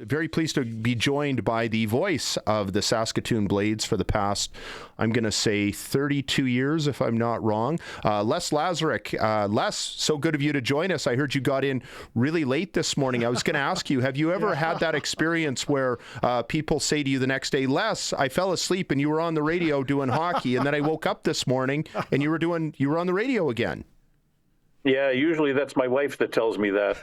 very pleased to be joined by the voice of the Saskatoon Blades for the past, I'm going to say 32 years, if I'm not wrong. Les Lazaruk. Les, so good of you to join us. I heard you got in really late this morning. I was going to ask you, have you ever had that experience where people say to you the next day, Les, I fell asleep and you were on the radio doing hockey, and then I woke up this morning and you were on the radio again? Yeah, usually that's my wife that tells me that.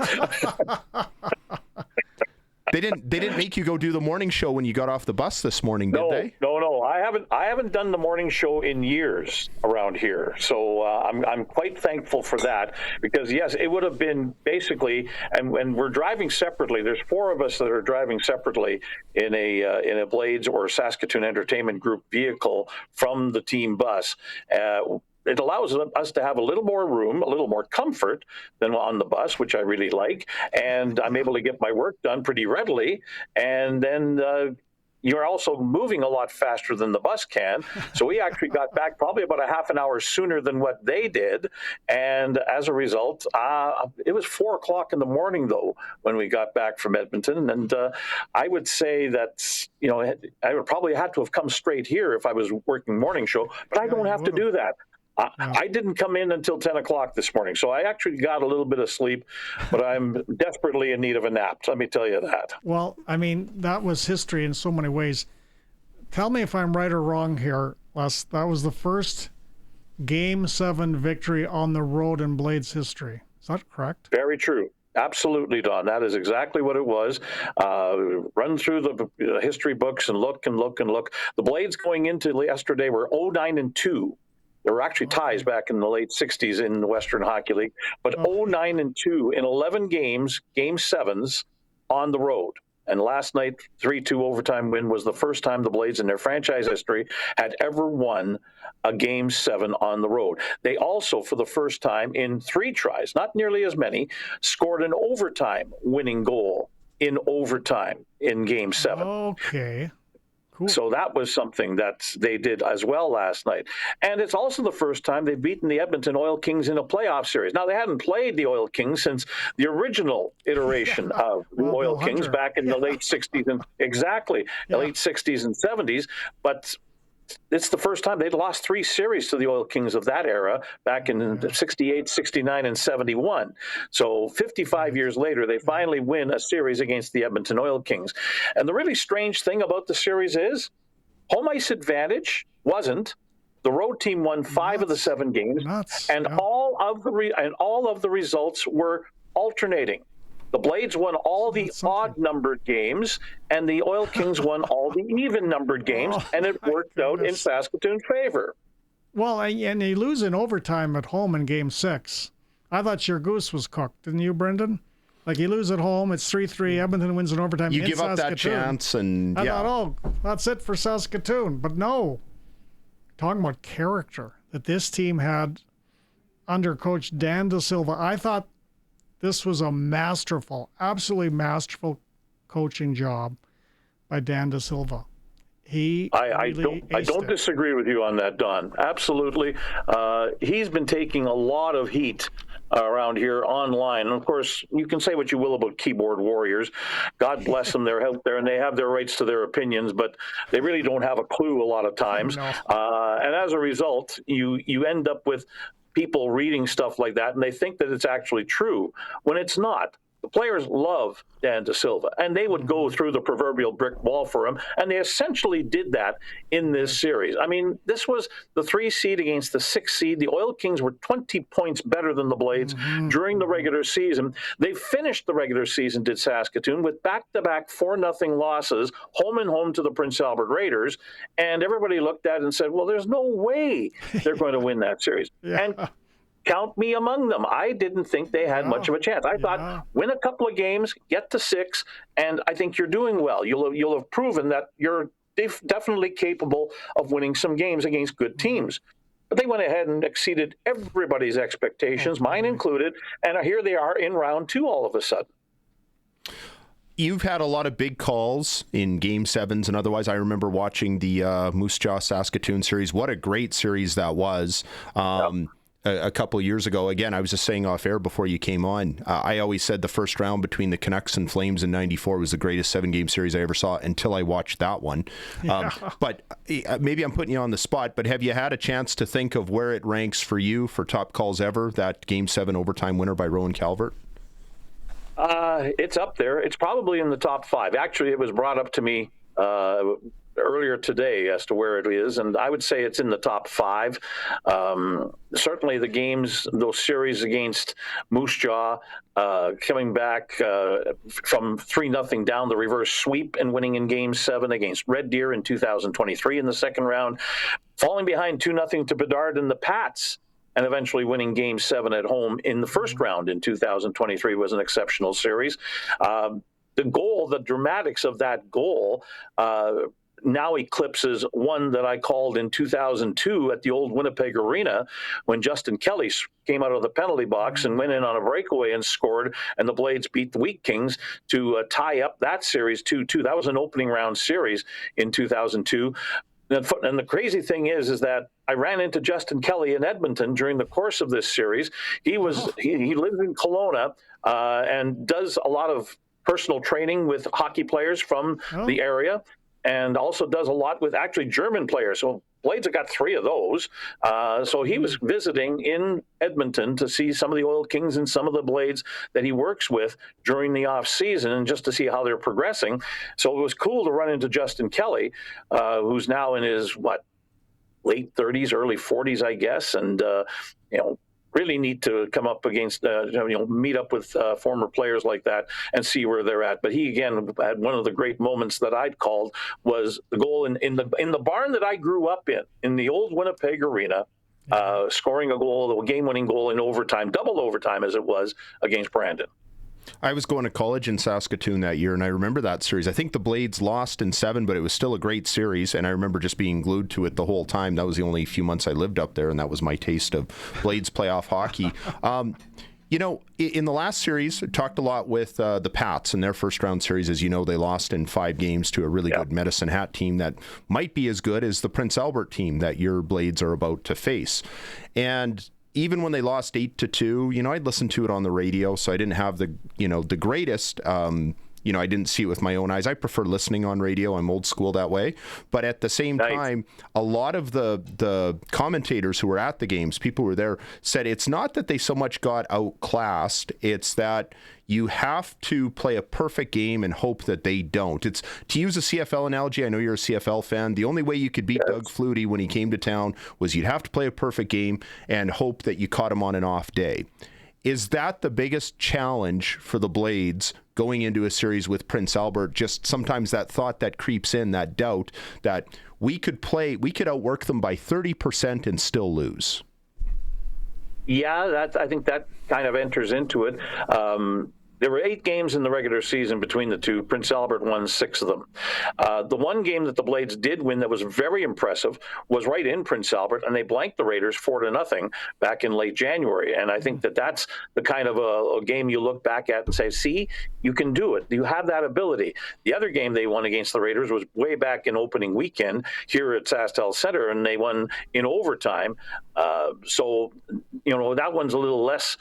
They didn't make you go do the morning show when you got off the bus this morning, did they? No. I haven't done the morning show in years around here, so I'm quite thankful for that, because yes, it would have been basically, and when we're driving separately, there's four of us that are driving separately in a Blades or Saskatoon Entertainment Group vehicle from the team bus. It allows us to have a little more room, a little more comfort than on the bus, which I really like. And I'm able to get my work done pretty readily. And then you're also moving a lot faster than the bus can. So we actually got back probably about a half an hour sooner than what they did. And as a result, it was 4 o'clock in the morning, though, when we got back from Edmonton. And I would say that, I would probably have to have come straight here if I was working morning show, but I don't have to do that. I didn't come in until 10 o'clock this morning, so I actually got a little bit of sleep, but I'm desperately in need of a nap, let me tell you that. Well, I mean, that was history in so many ways. Tell me if I'm right or wrong here, Les. That was the first Game 7 victory on the road in Blades history. Is that correct? Very true. Absolutely, Don. That is exactly what it was. Run through the history books and look. The Blades going into yesterday were 0-9-2. There were actually ties back in the late 60s in the Western Hockey League, but 0-9-2 in 11 games, Game 7s on the road. And last night, 3-2 overtime win was the first time the Blades in their franchise history had ever won a Game 7 on the road. They also, for the first time in 3 tries, not nearly as many, scored an overtime winning goal in overtime in Game 7. Okay. Cool. So that was something that they did as well last night. And it's also the first time they've beaten the Edmonton Oil Kings in a playoff series. Now, they hadn't played the Oil Kings since the original iteration of the Oil Kings back in the late 60s. The late 60s and 70s. But it's the first time they'd lost 3 series to the Oil Kings of that era back in 68, 69, and 71. So 55 years later, they finally win a series against the Edmonton Oil Kings. And the really strange thing about the series is home ice advantage wasn't. The road team won 5 of the 7 games, and all of the results were alternating. The Blades won all the odd-numbered games, and the Oil Kings won all the even-numbered games, and it worked out in Saskatoon's favor. Well, and they lose in overtime at home in Game 6. I thought your goose was cooked, didn't you, Brendan? Like, you lose at home, it's 3-3, Edmonton wins in overtime. You give up that chance, and I thought, that's it for Saskatoon. But no, talking about character that this team had under Coach Dan De Silva, I thought this was a absolutely masterful coaching job by Dan De Silva. I don't disagree with you on that, Don. Absolutely. He's been taking a lot of heat around here online. And of course, you can say what you will about keyboard warriors. God bless them. They're out there and they have their rights to their opinions, but they really don't have a clue a lot of times. No. And as a result, you end up with people reading stuff like that, and they think that it's actually true when it's not. The players love Dan De Silva, and they would go through the proverbial brick wall for him, and they essentially did that in this series. I mean, this was the 3 seed against the 6 seed. The Oil Kings were 20 points better than the Blades during the regular season. They finished the regular season, did Saskatoon, with back-to-back 4-0 losses, home and home to the Prince Albert Raiders, and everybody looked at it and said, well, there's no way they're going to win that series. And count me among them. I didn't think they had much of a chance. I thought, win a couple of games, get to 6, and I think you're doing well. You'll have proven that you're definitely capable of winning some games against good teams. But they went ahead and exceeded everybody's expectations, mine included, and here they are in round 2 all of a sudden. You've had a lot of big calls in Game 7s and otherwise. I remember watching the Moose Jaw Saskatoon series. What a great series that was. a couple of years ago. Again, I was just saying off air before you came on, I always said the first round between the Canucks and Flames in '94 was the greatest 7-game series I ever saw until I watched that one. Yeah. But maybe I'm putting you on the spot, but have you had a chance to think of where it ranks for you for top calls ever, that Game 7 overtime winner by Rowan Calvert? It's up there. It's probably in the top 5. Actually, it was brought up to me earlier today as to where it is, and I would say it's in the top 5. Certainly the games, those series against Moose Jaw, coming back from 3-0 down, the reverse sweep and winning in Game 7 against Red Deer in 2023 in the second round, falling behind 2-0 to Bedard and the Pats, and eventually winning Game 7 at home in the first round in 2023 was an exceptional series. The goal, the dramatics of that goal, now eclipses one that I called in 2002 at the old Winnipeg Arena when Justin Kelly came out of the penalty box and went in on a breakaway and scored, and the Blades beat the Wheat Kings to tie up that series 2-2. That was an opening round series in 2002. And the crazy thing is that I ran into Justin Kelly in Edmonton during the course of this series. He lives in Kelowna and does a lot of personal training with hockey players from the area, and also does a lot with actually German players. So Blades have got 3 of those. So he was visiting in Edmonton to see some of the Oil Kings and some of the Blades that he works with during the off season, and just to see how they're progressing. So it was cool to run into Justin Kelly, who's now in his late 30s, early 40s, I guess, and really neat to come up against, meet up with former players like that and see where they're at. But he, again, had one of the great moments that I'd called was the goal in the barn that I grew up in the old Winnipeg Arena, scoring a goal, a game-winning goal in overtime, double overtime as it was, against Brandon. I was going to college in Saskatoon that year, and I remember that series. I think the Blades lost in 7, but it was still a great series, and I remember just being glued to it the whole time. That was the only few months I lived up there, and that was my taste of Blades playoff hockey. In the last series, I talked a lot with the Pats in their first-round series. As you know, they lost in 5 games to a really good Medicine Hat team that might be as good as the Prince Albert team that your Blades are about to face. And even when they lost 8-2, I'd listened to it on the radio, so I didn't have the greatest, I didn't see it with my own eyes. I prefer listening on radio. I'm old school that way. But at the same time, a lot of the commentators who were at the games, people who were there, said it's not that they so much got outclassed, it's that you have to play a perfect game and hope that they don't. It's, to use a CFL analogy, I know you're a CFL fan, the only way you could beat Doug Flutie when he came to town was you'd have to play a perfect game and hope that you caught him on an off day. Is that the biggest challenge for the Blades going into a series with Prince Albert? Just sometimes that thought that creeps in, that doubt that we could outwork them by 30% and still lose. Yeah, I think that kind of enters into it. There were 8 games in the regular season between the two. Prince Albert won 6 of them. The one game that the Blades did win that was very impressive was right in Prince Albert, and they blanked the Raiders 4-0 back in late January. And I think that's the kind of a game you look back at and say, see, you can do it. You have that ability. The other game they won against the Raiders was way back in opening weekend here at SaskTel Center, and they won in overtime. So that one's a little less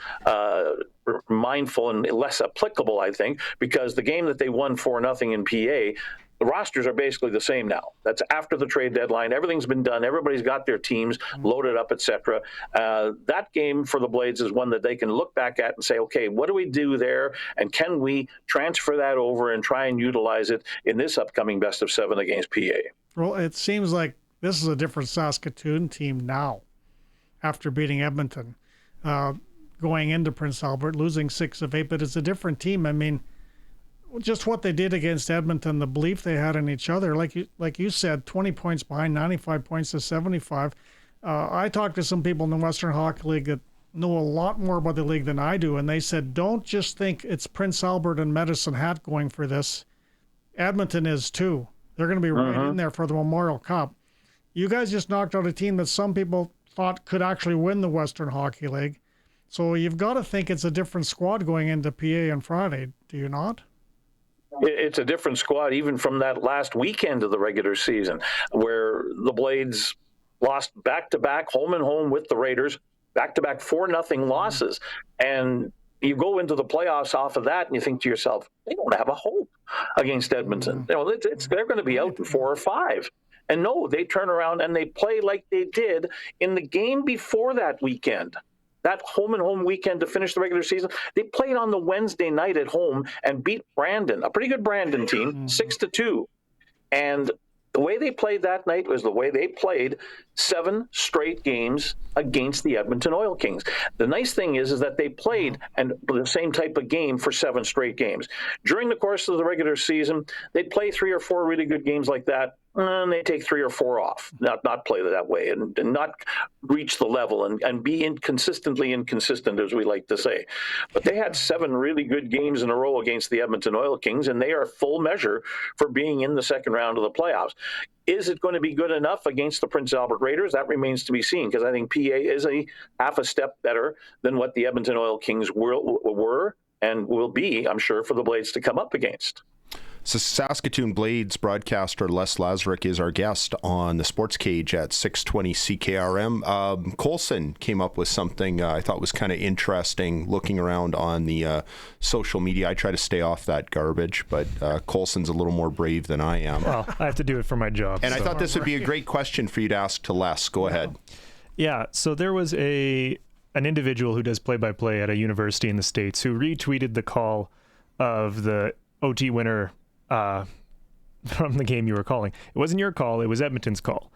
mindful and less applicable, I think, because the game that they won 4-0 in PA, the rosters are basically the same now. That's after the trade deadline. Everything's been done. Everybody's got their teams loaded up, etc. That game for the Blades is one that they can look back at and say, okay, what do we do there? And can we transfer that over and try and utilize it in this upcoming best of 7 against PA? Well, it seems like this is a different Saskatoon team now after beating Edmonton. Going into Prince Albert, losing 6 of 8, but it's a different team. I mean, just what they did against Edmonton, the belief they had in each other, like you said, 20 points behind, 95 points to 75. I talked to some people in the Western Hockey League that know a lot more about the league than I do, and they said, don't just think it's Prince Albert and Medicine Hat going for this. Edmonton is too. They're going to be right in there for the Memorial Cup. You guys just knocked out a team that some people thought could actually win the Western Hockey League. So you've got to think it's a different squad going into PA on Friday, do you not? It's a different squad even from that last weekend of the regular season where the Blades lost back-to-back home and home with the Raiders, back-to-back 4-0 losses. And you go into the playoffs off of that, and you think to yourself, they don't have a hope against Edmonton. You know, they're going to be out in 4 or 5. And no, they turn around and they play like they did in the game before that weekend. That home-and-home weekend to finish the regular season, they played on the Wednesday night at home and beat Brandon, a pretty good Brandon team, 6-2. And the way they played that night was the way they played 7 straight games against the Edmonton Oil Kings. The nice thing is that they played the same type of game for 7 straight games. During the course of the regular season, they'd play 3 or 4 really good games like that, and they take 3 or 4 off, not play that way, and not reach the level and be consistently inconsistent, as we like to say. But they had 7 really good games in a row against the Edmonton Oil Kings, and they are full measure for being in the second round of the playoffs. Is it going to be good enough against the Prince Albert Raiders? That remains to be seen, because I think PA is a half a step better than what the Edmonton Oil Kings were and will be, I'm sure, for the Blades to come up against. So Saskatoon Blades broadcaster Les Lazaruk is our guest on the SportsCage at 620 CKRM. Colson came up with something I thought was kind of interesting, looking around on the social media. I try to stay off that garbage, but Colson's a little more brave than I am. Well, I have to do it for my job. And so. I thought this would be a great question for you to ask to Les. Go ahead. Yeah, so there was an individual who does play-by-play at a university in the States who retweeted the call of the OT winner from the game you were calling. It wasn't your call, it was Edmonton's call.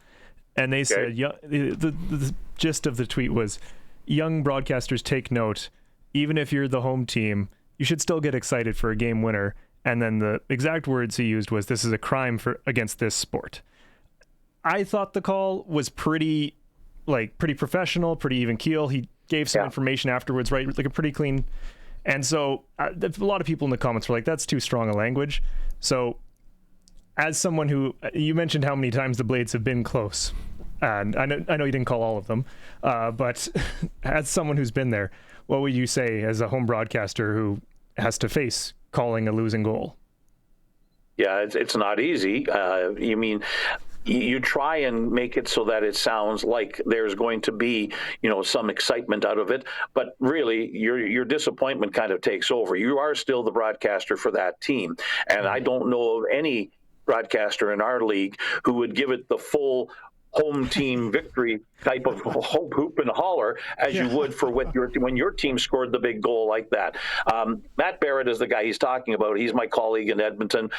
And they said, the gist of the tweet was, young broadcasters take note, even if you're the home team, you should still get excited for a game winner. And then the exact words he used was, this is a crime against this sport. I thought the call was pretty professional, pretty even keel. He gave some information afterwards, right? Like a pretty clean. And so a lot of people in the comments were like, that's too strong a language. So as someone who, you mentioned how many times the Blades have been close. And I know you didn't call all of them, but as someone who's been there, what would you say as a home broadcaster who has to face calling a losing goal? Yeah, it's not easy. You try and make it so that it sounds like there's going to be, some excitement out of it, but really your disappointment kind of takes over. You are still the broadcaster for that team, and I don't know of any broadcaster in our league who would give it the full home team victory type of hoop and holler as you would for when your team scored the big goal like that. Matt Barrett is the guy he's talking about. He's my colleague in Edmonton.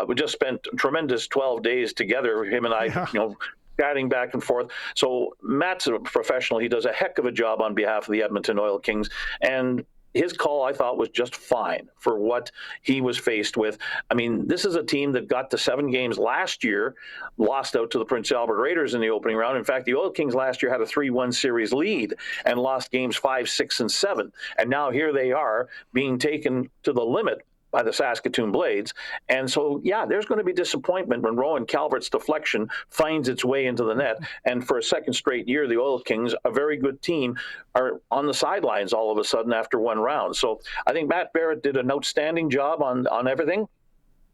We just spent tremendous 12 days together, him and I, chatting back and forth. So Matt's a professional. He does a heck of a job on behalf of the Edmonton Oil Kings, and his call, I thought, was just fine for what he was faced with. I mean, this is a team that got to 7 games last year, lost out to the Prince Albert Raiders in the opening round. In fact, the Oil Kings last year had a 3-1 series lead and lost games 5, 6, and 7. And now here they are being taken to the limit by the Saskatoon Blades. And so, there's going to be disappointment when Rowan Calvert's deflection finds its way into the net. And for a second straight year, the Oil Kings, a very good team, are on the sidelines all of a sudden after one round. So I think Matt Barrett did an outstanding job on everything.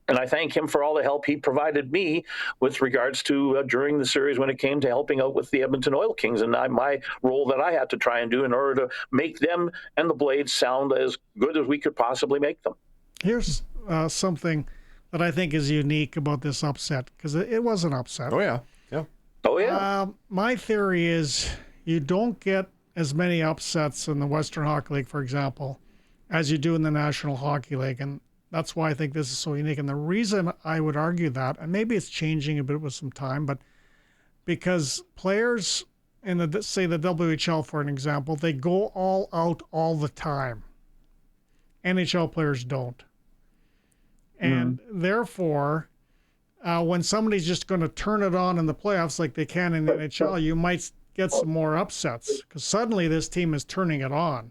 And I thank him for all the help he provided me with regards to during the series when it came to helping out with the Edmonton Oil Kings and my role that I had to try and do in order to make them and the Blades sound as good as we could possibly make them. Here's something that I think is unique about this upset, because it was an upset. Oh, yeah. Oh, yeah. My theory is you don't get as many upsets in the Western Hockey League, for example, as you do in the National Hockey League. And that's why I think this is so unique. And the reason I would argue that, and maybe it's changing a bit with some time, but because players in the WHL, for an example, they go all out all the time. NHL players don't. And therefore, when somebody's just going to turn it on in the playoffs like they can in the NHL, you might get some more upsets because suddenly this team is turning it on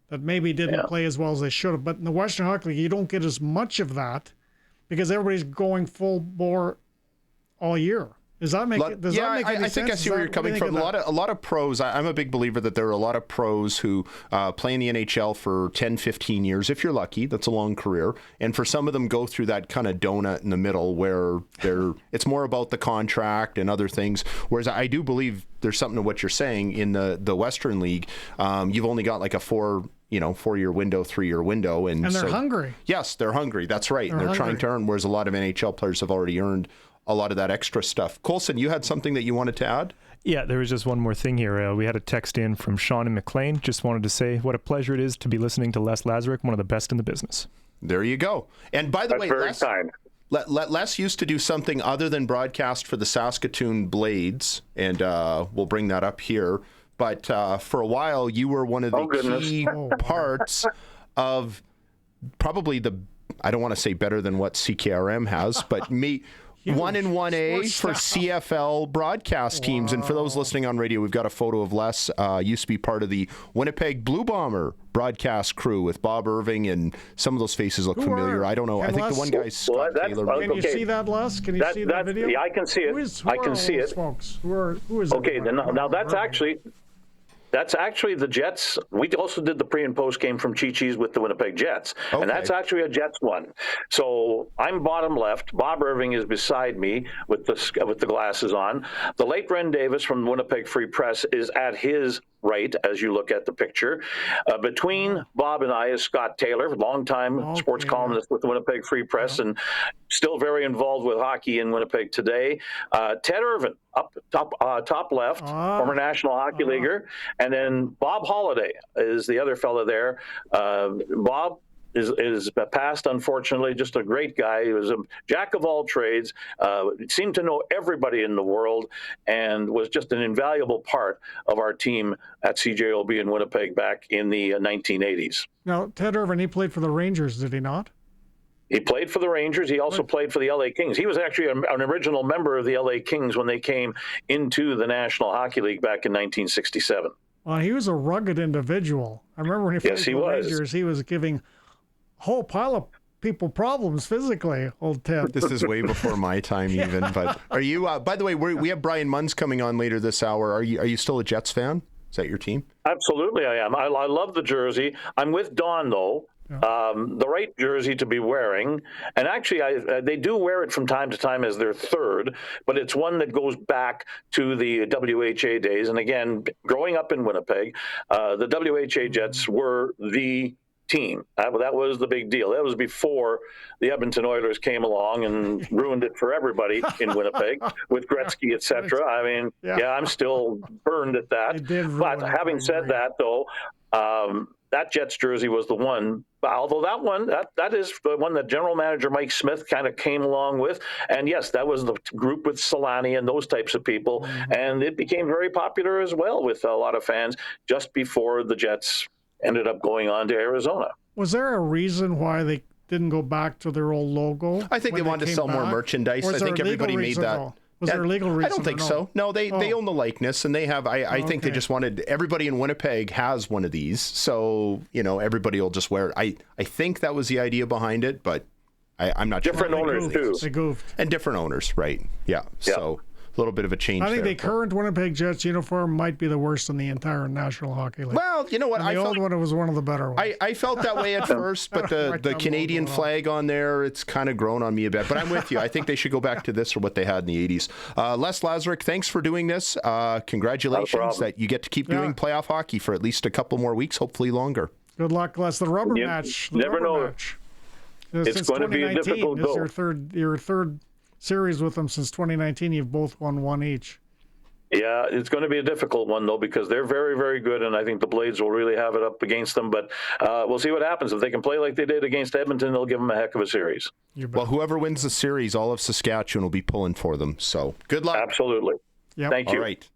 that maybe didn't play as well as they should have. But in the Western Hockey League, you don't get as much of that because everybody's going full bore all year. Does that make any sense? I think I see where you're coming from. A lot of pros. I'm a big believer that there are a lot of pros who play in the NHL for 10, 15 years. If you're lucky, that's a long career. And for some of them, go through that kind of donut in the middle where it's more about the contract and other things. Whereas I do believe there's something to what you're saying in the Western League. You've only got like a 4-year window, 3-year window, and they're hungry. Yes, they're hungry. That's right, and they're trying to earn. Whereas a lot of NHL players have already earned a lot of that extra stuff. Colson, you had something that you wanted to add? Yeah, there was just one more thing here. We had a text in from Sean and McLean. Just wanted to say what a pleasure it is to be listening to Les Lazaruk, one of the best in the business. There you go. And by the way, very kind. Les used to do something other than broadcast for the Saskatoon Blades, and we'll bring that up here. But for a while, you were one of the key parts of probably I don't want to say better than what CKRM has, but 1 and 1A for CFL broadcast teams. And for those listening on radio, we've got a photo of Les. Used to be part of the Winnipeg Blue Bomber broadcast crew with Bob Irving, and some of those faces look familiar. I don't know. I think the one guy's Scott Taylor. Can you see that, Les? Can you see that video? Yeah, I can see it. I can see it. Folks? Who is okay, now that's actually the Jets. We also did the pre and post game from Chi-Chi's with the Winnipeg Jets. Okay. And that's actually a Jets one. So I'm bottom left. Bob Irving is beside me with the glasses on. The late Ren Davis from the Winnipeg Free Press is at his right as you look at the picture. Between Bob and I is Scott Taylor, longtime sports columnist with the Winnipeg Free Press and still very involved with hockey in Winnipeg today. Ted Irvin, up top left, former National Hockey Leaguer. And then Bob Holliday is the other fellow there. Bob is passed, unfortunately, just a great guy. He was a jack of all trades, seemed to know everybody in the world, and was just an invaluable part of our team at CJOB in Winnipeg back in the 1980s. Now, Ted Irvin, he played for the Rangers, did he not? He played for the Rangers. He also played for the LA Kings. He was actually an original member of the LA Kings when they came into the National Hockey League back in 1967. Well, he was a rugged individual. I remember when he played for the Rangers, he was giving a whole pile of people problems physically, old Ted. This is way before my time even. But are you, by the way, we have Brian Munns coming on later this hour. Are you still a Jets fan? Is that your team? Absolutely, I am. I love the jersey. I'm with Don, though. Yeah. The right jersey to be wearing, and actually they do wear it from time to time as their third, but it's one that goes back to the WHA days. And again, growing up in Winnipeg, the WHA Jets were the team. That was the big deal. That was before the Edmonton Oilers came along and ruined it for everybody in Winnipeg with Gretzky, etc. I mean, I'm still burned at that. But having said that, though, that Jets jersey was the one. Although that is the one that General Manager Mike Smith kind of came along with. And yes, that was the group with Solani and those types of people. Mm-hmm. And it became very popular as well with a lot of fans just before the Jets ended up going on to Arizona. Was there a reason why they didn't go back to their old logo? I think they wanted to sell more merchandise. I think everybody made that. Was there a legal reason? I don't think so. No, they own the likeness, and they have. I think they just wanted everybody in Winnipeg has one of these, so everybody will just wear it. I think that was the idea behind it, but I'm not sure. Different owners too. They goofed. And different owners, right? Yeah. So a little bit of a change. I think the current Winnipeg Jets uniform might be the worst in the entire National Hockey League. Well, you know what? And the old one was one of the better ones. I felt that way at first, but the Canadian flag on there, it's kind of grown on me a bit. But I'm with you. I think they should go back to this or what they had in the 80s. Les Lazaruk, thanks for doing this. Congratulations that you get to keep doing playoff hockey for at least a couple more weeks, hopefully longer. Good luck, Les. The rubber match. Never know. Match. It's going to be a difficult goal. Your third series with them since 2019. You've both won one each. Yeah, it's going to be a difficult one, though, because they're very, very good, and I think the Blades will really have it up against them. But we'll see what happens. If they can play like they did against Edmonton, they'll give them a heck of a series. Well, whoever wins the series, all of Saskatchewan will be pulling for them. So good luck. Absolutely. Yep. Thank you. All right.